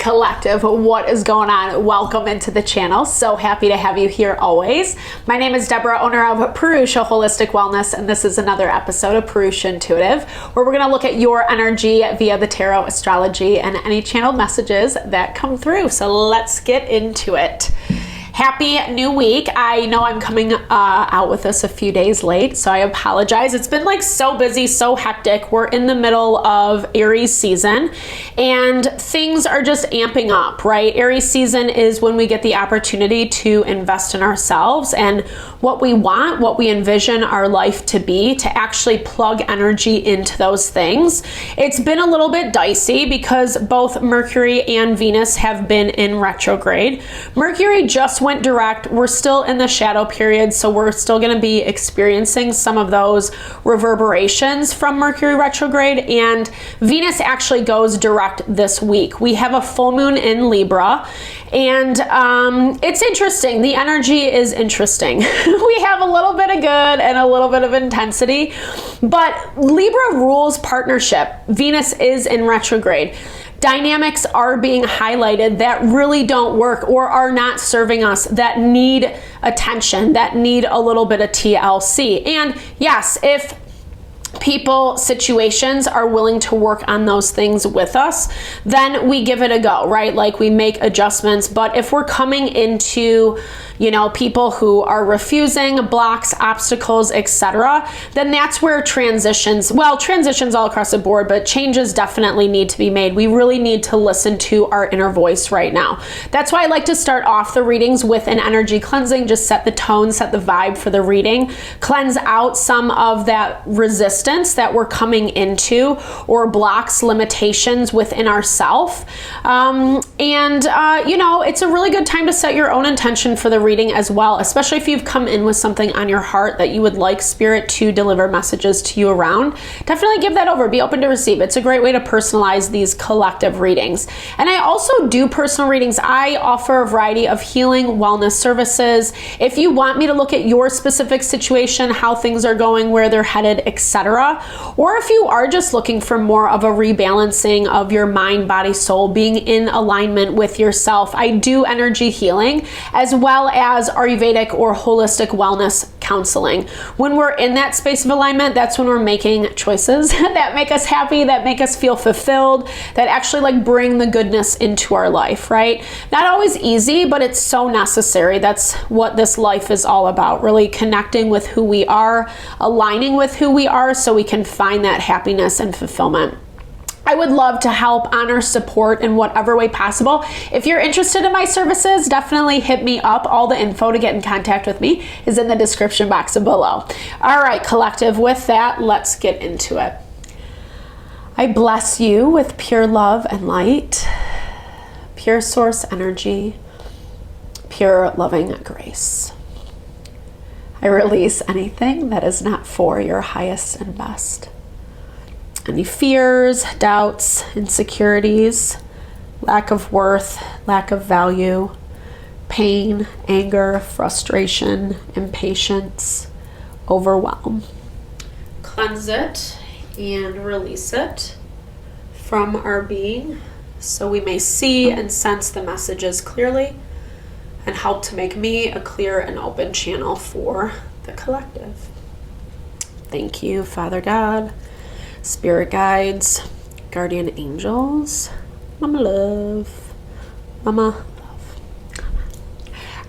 collective, what is going on? Welcome into the channel. So happy to have you here always. My name is Deborah, owner of Purusha Holistic Wellness, and this is another episode of Purusha Intuitive, where we're going to look at your energy via the tarot, astrology, and any channeled messages that come through. So let's get into it. Happy new week. I know I'm coming out with this a few days late, so I apologize. It's been like so busy, so hectic. We're in the middle of Aries season and things are just amping up, right? Aries season is when we get the opportunity to invest in ourselves and what we want, what we envision our life to be, to actually plug energy into those things. It's been a little bit dicey because both Mercury and Venus have been in retrograde. Mercury just went direct. We're still in the shadow period, so we're still going to be experiencing some of those reverberations from Mercury retrograde, and Venus actually goes direct this week. We have a full moon in Libra, and it's interesting. The energy is interesting. We have a little bit of good and a little bit of intensity, but Libra rules partnership. Venus is in retrograde. Dynamics are being highlighted that really don't work or are not serving us, that need attention, that need a little bit of TLC. And yes, if people, situations are willing to work on those things with us, then we give it a go, right? Like we make adjustments. But if we're coming into, people who are refusing, blocks, obstacles, etc., then that's where transitions all across the board, but changes definitely need to be made. We really need to listen to our inner voice right now. That's why I like to start off the readings with an energy cleansing, just set the tone, set the vibe for the reading, cleanse out some of that resistance that we're coming into or blocks, limitations within ourself. It's a really good time to set your own intention for the reading as well, especially if you've come in with something on your heart that you would like spirit to deliver messages to you around. Definitely give that over. Be open to receive. It's a great way to personalize these collective readings. And I also do personal readings. I offer a variety of healing wellness services. If you want me to look at your specific situation, how things are going, where they're headed, etc., or if you are just looking for more of a rebalancing of your mind, body, soul, being in alignment with yourself, I do energy healing as well as Ayurvedic or holistic wellness counseling. When we're in that space of alignment, that's when we're making choices that make us happy, that make us feel fulfilled, that actually bring the goodness into our life, right? Not always easy, but it's so necessary. That's what this life is all about, really connecting with who we are, aligning with who we are so we can find that happiness and fulfillment. I would love to help, honor, support in whatever way possible. If you're interested in my services, definitely hit me up. All the info to get in contact with me is in the description box below. All right, collective, with that, let's get into it. I bless you with pure love and light, pure source energy, pure loving grace. I release anything that is not for your highest and best. Any fears, doubts, insecurities, lack of worth, lack of value, pain, anger, frustration, impatience, overwhelm. Cleanse it and release it from our being so we may see and sense the messages clearly and help to make me a clear and open channel for the collective. Thank you, Father God, Spirit guides, guardian angels, Mama love, Mama love.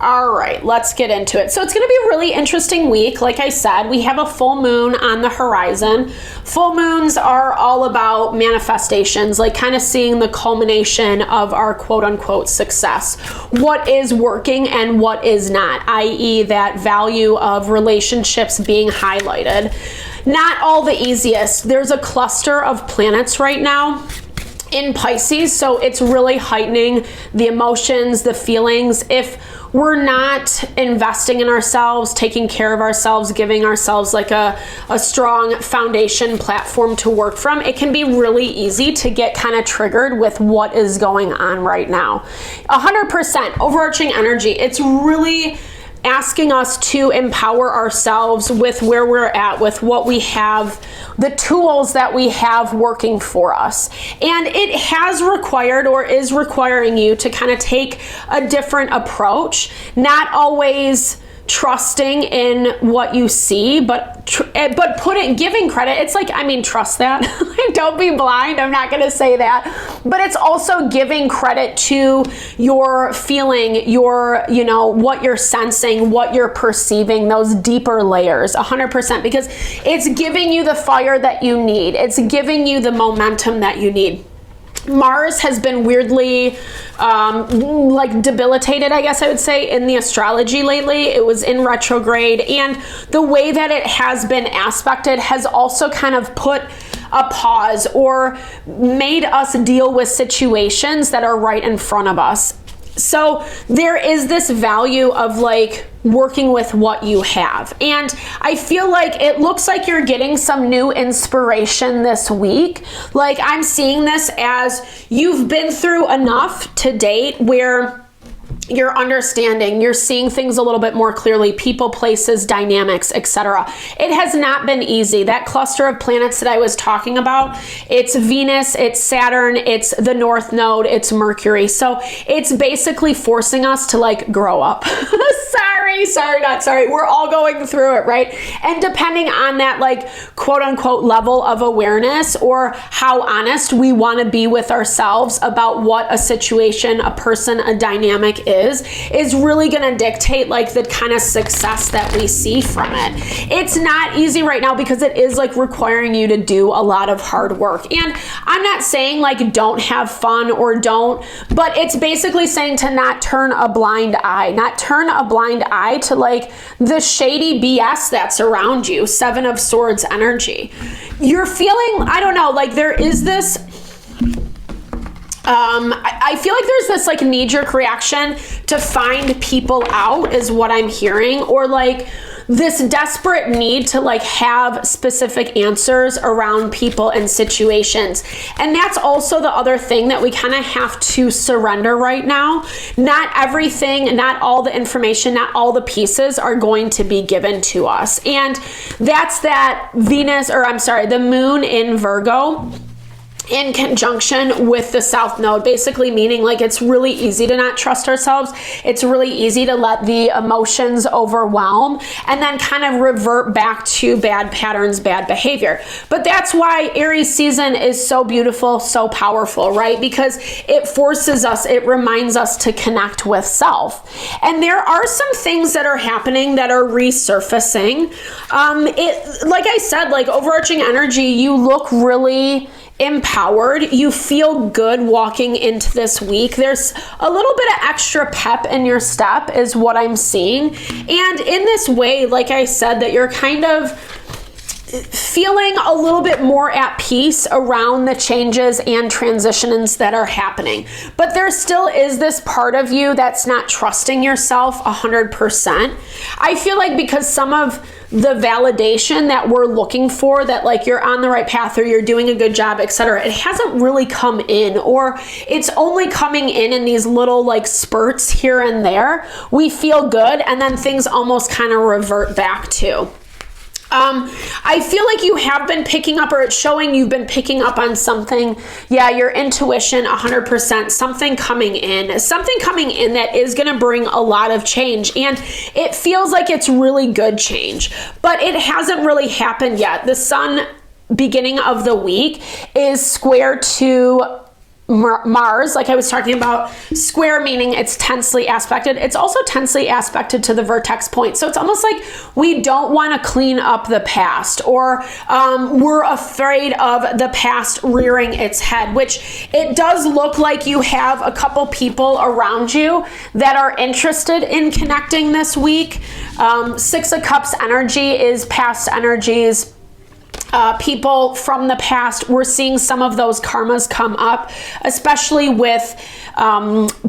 All right, let's get into it. So it's going to be a really interesting week. Like I said, we have a full moon on the horizon. Full moons are all about manifestations, like kind of seeing the culmination of our quote unquote success. What is working and what is not, i.e. that value of relationships being highlighted. Not all the easiest. There's a cluster of planets right now in Pisces, so it's really heightening the emotions, the feelings. If we're not investing in ourselves, taking care of ourselves, giving ourselves like a strong foundation platform to work from, it can be really easy to get kind of triggered with what is going on right now. 100% overarching energy. It's really asking us to empower ourselves with where we're at, with what we have, the tools that we have working for us. And it has required or is requiring you to kind of take a different approach, not always trusting in what you see, but giving credit. It's like, I mean, trust that. Don't be blind. I'm not going to say that, but it's also giving credit to your feeling, your, what you're sensing, what you're perceiving, those deeper layers, 100%, because it's giving you the fire that you need. It's giving you the momentum that you need. Mars has been weirdly debilitated, I guess I would say, in the astrology lately. It was in retrograde, and the way that it has been aspected has also kind of put a pause or made us deal with situations that are right in front of us. So there is this value of working with what you have. And I feel like it looks like you're getting some new inspiration this week. I'm seeing this as you've been through enough to date where you're understanding, you're seeing things a little bit more clearly, people, places, dynamics, etc. It has not been easy. That cluster of planets that I was talking about, it's Venus, it's Saturn, it's the North Node, it's Mercury. So it's basically forcing us to grow up. Sorry. We're all going through it, right? And depending on that quote unquote level of awareness or how honest we want to be with ourselves about what a situation, a person, a dynamic is really going to dictate the kind of success that we see from it. It's not easy right now because it is requiring you to do a lot of hard work. And I'm not saying don't have fun or don't, but it's basically saying to not turn a blind eye to the shady BS that's around you. 7 of Swords energy. You're feeling, I don't know, there is this I feel like there's this knee-jerk reaction to find people out is what I'm hearing, or this desperate need to have specific answers around people and situations. And that's also the other thing that we kind of have to surrender right now. Not everything, not all the information, not all the pieces are going to be given to us. And that's that the moon in Virgo in conjunction with the South Node, basically meaning it's really easy to not trust ourselves. It's really easy to let the emotions overwhelm and then kind of revert back to bad patterns, bad behavior. But that's why Aries season is so beautiful, so powerful, right? Because it forces us, it reminds us to connect with self. And there are some things that are happening that are resurfacing. Like I said, overarching energy, you look really empowered. You feel good walking into this week. There's a little bit of extra pep in your step is what I'm seeing. And in this way, like I said, that you're kind of feeling a little bit more at peace around the changes and transitions that are happening. But there still is this part of you that's not trusting yourself 100%. I feel because some of the validation that we're looking for, that you're on the right path or you're doing a good job, etc., it hasn't really come in, or it's only coming in these little spurts here and there. We feel good and then things almost kind of revert back to. I feel you have been picking up, or it's showing you've been picking up on something. Yeah, your intuition, 100%, something coming in that is going to bring a lot of change. And it feels it's really good change, but it hasn't really happened yet. The sun, beginning of the week, is square to Mars, like I was talking about. Square meaning it's tensely aspected. It's also tensely aspected to the vertex point. So it's almost like we don't want to clean up the past, or we're afraid of the past rearing its head, which it does look like you have a couple people around you that are interested in connecting this week. 6 of Cups energy is past energies. People from the past, we're seeing some of those karmas come up, especially with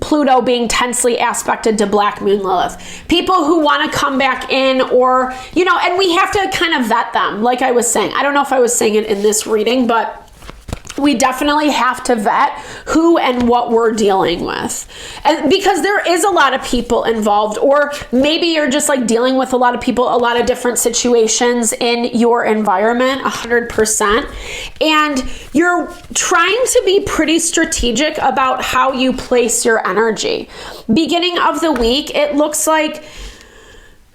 Pluto being tensely aspected to Black Moon Lilith. People who want to come back in, or, and we have to kind of vet them, like I was saying. I don't know if I was saying it in this reading, but we definitely have to vet who and what we're dealing with. And because there is a lot of people involved, or maybe you're just like dealing with a lot of people, a lot of different situations in your environment, 100%. And you're trying to be pretty strategic about how you place your energy. Beginning of the week, it looks like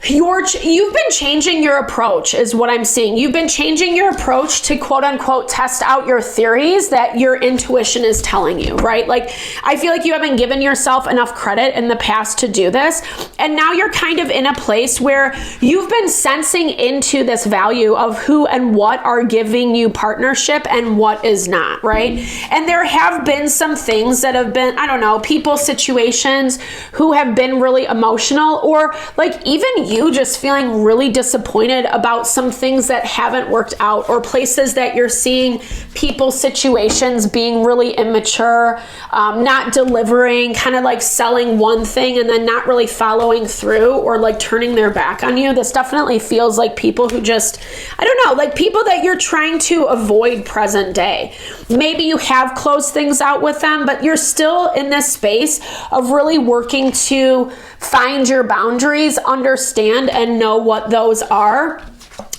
you've been changing your approach is what I'm seeing. You've been changing your approach to quote unquote test out your theories that your intuition is telling you, right? Like, I feel like you haven't given yourself enough credit in the past to do this. And now you're kind of in a place where you've been sensing into this value of who and what are giving you partnership and what is not, right? And there have been some things that have been, I don't know, people, situations who have been really emotional, or like even you just feeling really disappointed about some things that haven't worked out, or places that you're seeing people, situations being really immature, not delivering, kind of like selling one thing and then not really following through, or like turning their back on you. This definitely feels like people who just, I don't know, like people that you're trying to avoid present day. Maybe you have closed things out with them, but you're still in this space of really working to find your boundaries, understand and know what those are.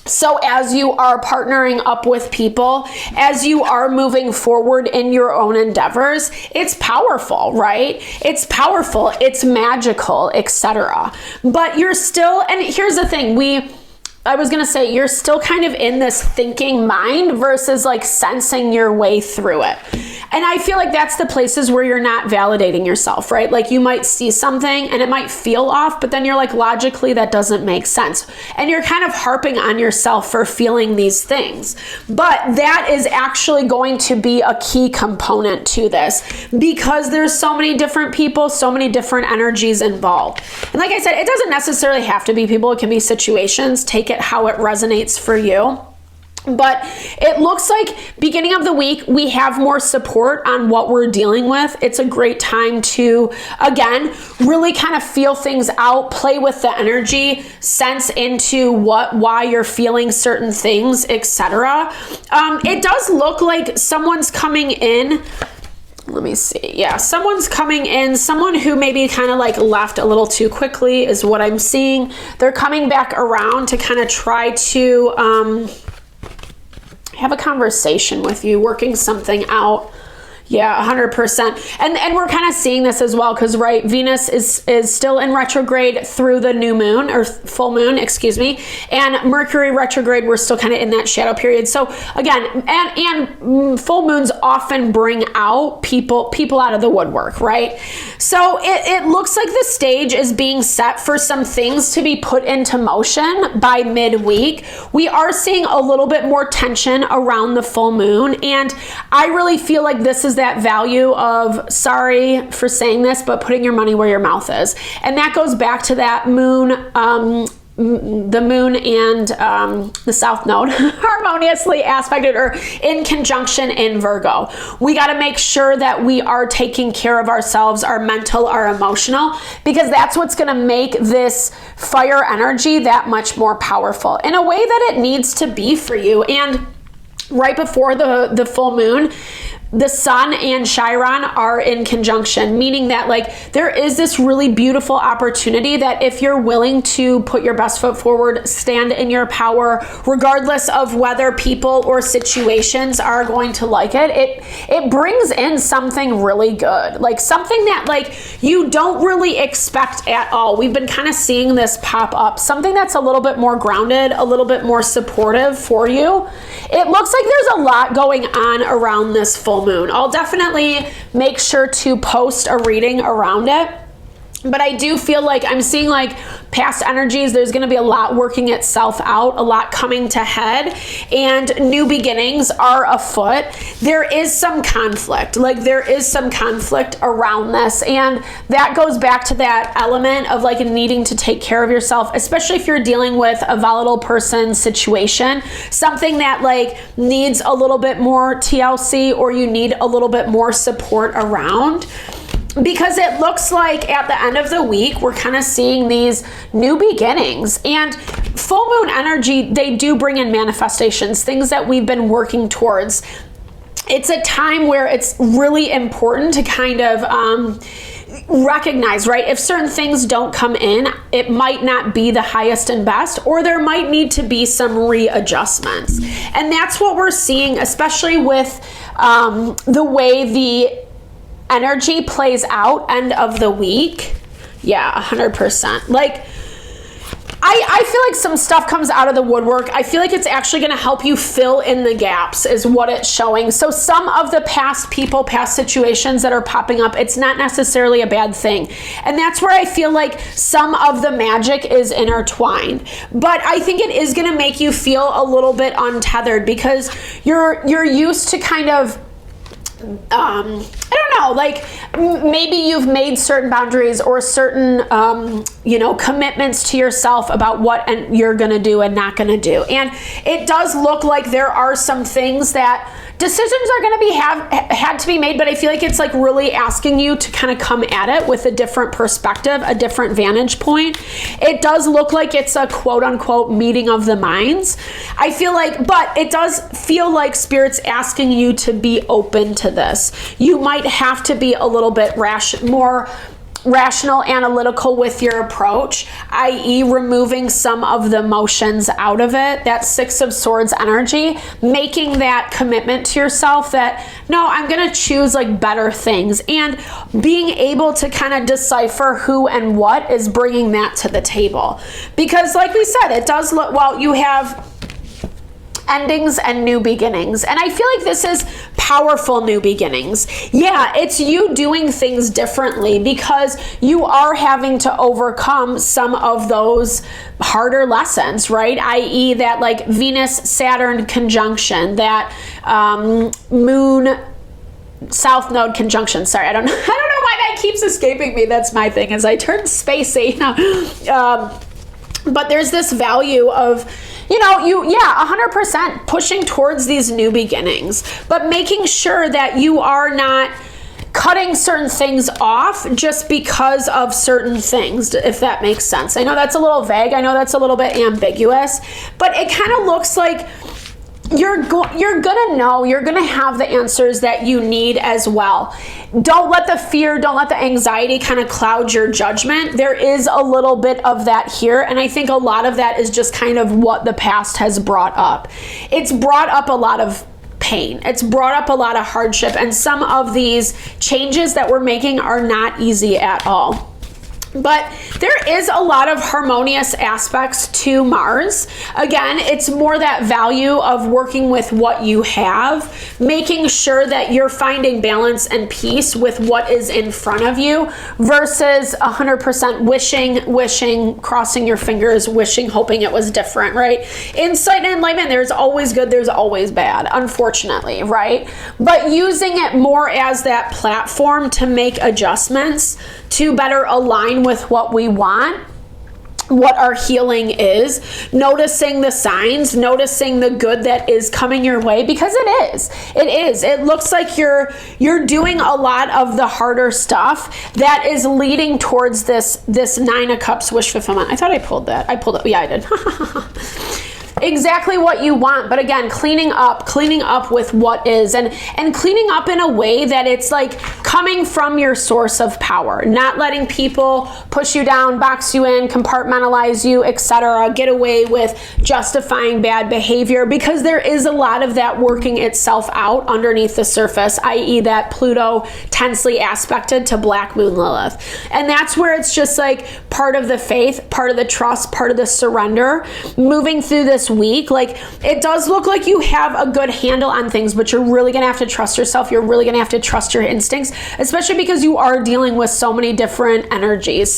So as you are partnering up with people, as you are moving forward in your own endeavors, it's powerful, right? It's powerful, it's magical, etc. But you're still, and here's the thing, you're still kind of in this thinking mind versus like sensing your way through it. And I feel like that's the places where you're not validating yourself, right? Like you might see something and it might feel off, but then you're like, logically, that doesn't make sense. And you're kind of harping on yourself for feeling these things. But that is actually going to be a key component to this, because there's so many different people, so many different energies involved. And like I said, it doesn't necessarily have to be people. It can be situations. Take it how it resonates for you. But it looks like beginning of the week, we have more support on what we're dealing with. It's a great time to, again, really kind of feel things out, play with the energy, sense into why you're feeling certain things, etc. It does look like someone's coming in. Let me see. Yeah, someone's coming in, someone who maybe kind of like left a little too quickly is what I'm seeing. They're coming back around to kind of try to have a conversation with you, working something out. Yeah, 100%. And we're kind of seeing this as well because, right, Venus is still in retrograde through the new moon, or full moon, excuse me, and Mercury retrograde, we're still kind of in that shadow period. So again, and full moons often bring out people out of the woodwork, right? So it looks like the stage is being set for some things to be put into motion by midweek. We are seeing a little bit more tension around the full moon, and I really feel like this is that value of, sorry for saying this, but putting your money where your mouth is. And that goes back to that moon, the moon and the south node harmoniously aspected or in conjunction in Virgo. We got to make sure that we are taking care of ourselves, our mental, our emotional, because that's what's going to make this fire energy that much more powerful in a way that it needs to be for you. And right before the full moon, the sun and Chiron are in conjunction, meaning that like there is this really beautiful opportunity that if you're willing to put your best foot forward, stand in your power, regardless of whether people or situations are going to like it brings in something really good, like something that like you don't really expect at all. We've been kind of seeing this pop up, something that's a little bit more grounded, a little bit more supportive for you. It looks like there's a lot going on around this full moon. I'll definitely make sure to post a reading around it. But I do feel like I'm seeing like past energies, there's going to be a lot working itself out, a lot coming to head, and new beginnings are afoot. There is some conflict, around this. And that goes back to that element of like needing to take care of yourself, especially if you're dealing with a volatile person situation, something that like needs a little bit more TLC, or you need a little bit more support around. Because it looks like at the end of the week, we're kind of seeing these new beginnings. And full moon energy, they do bring in manifestations, things that we've been working towards. it's a time where it's really important to kind of recognize, right? If certain things don't come in, it might not be the highest and best, or there might need to be some readjustments. And that's what we're seeing, especially with the way the energy plays out end of the week. Yeah, 100%. Like, I feel like some stuff comes out of the woodwork. I feel like it's actually going to help you fill in the gaps is what it's showing. So some of the past people, past situations that are popping up, it's not necessarily a bad thing. And that's where I feel like some of the magic is intertwined. But I think it is going to make you feel a little bit untethered because you're used to kind of I don't know, like maybe you've made certain boundaries or certain, commitments to yourself about what you're going to do and not going to do. And it does look like there are some things that decisions are going to be had to be made, but I feel like it's like really asking you to kind of come at it with a different perspective, a different vantage point. It does look like it's a quote unquote meeting of the minds. I feel like, but it does feel like Spirit's asking you to be open to this. You might have to be a little bit more rational, analytical with your approach, i.e. removing some of the emotions out of it, that Six of Swords energy, making that commitment to yourself that, no, I'm going to choose like better things, and being able to kind of decipher who and what is bringing that to the table. Because like we said, it does look, well, you have endings and new beginnings. And I feel like this is powerful new beginnings. Yeah, it's you doing things differently because you are having to overcome some of those harder lessons, right? I.e. that like Venus-Saturn conjunction, that Moon South Node conjunction. Sorry, I don't know why that keeps escaping me. That's my thing, as I turn spacey. But there's this value of, 100% pushing towards these new beginnings, but making sure that you are not cutting certain things off just because of certain things, if that makes sense. I know that's a little vague. I know that's a little bit ambiguous, but it kind of looks like you're gonna know, you're gonna have the answers that you need as well. Don't let the fear, don't let the anxiety kind of cloud your judgment. There is a little bit of that here, and I think a lot of that is just kind of what the past has brought up. It's brought up a lot of pain. It's brought up a lot of hardship, and some of these changes that we're making are not easy at all. But there is a lot of harmonious aspects to Mars. Again, it's more that value of working with what you have, making sure that you're finding balance and peace with what is in front of you versus 100% wishing, crossing your fingers, wishing, hoping it was different, right? Insight and enlightenment, there's always good, there's always bad, unfortunately, right? But using it more as that platform to make adjustments to better align with what we want, what our healing is, noticing the signs, noticing the good that is coming your way, because it looks like you're doing a lot of the harder stuff that is leading towards this Nine of Cups wish fulfillment. I thought I pulled that. Yeah, I did. Exactly what you want, but again, cleaning up with what is, and cleaning up in a way that it's like coming from your source of power, not letting people push you down, box you in, compartmentalize you, etc., get away with justifying bad behavior, because there is a lot of that working itself out underneath the surface, i.e. that Pluto tensely aspected to Black Moon Lilith. And that's where it's just like part of the faith, part of the trust, part of the surrender, moving through this week. Like, it does look like you have a good handle on things, but you're really gonna have to trust yourself. You're really gonna have to trust your instincts, especially because you are dealing with so many different energies,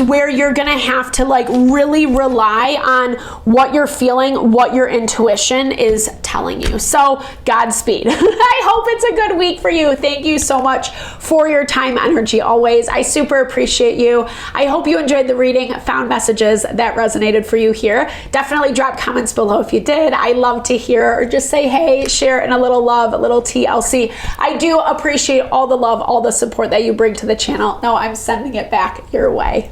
where you're gonna have to like really rely on what you're feeling, what your intuition is telling you. So Godspeed. I hope it's a good week for you. Thank you so much for your time, energy, always. I super appreciate you. I hope you enjoyed the reading, found messages that resonated for you here. Definitely drop comments below if you did. I love to hear, or just say hey, share in a little love, a little TLC. I do appreciate all the love, all the support that you bring to the channel. No, I'm sending it back your way.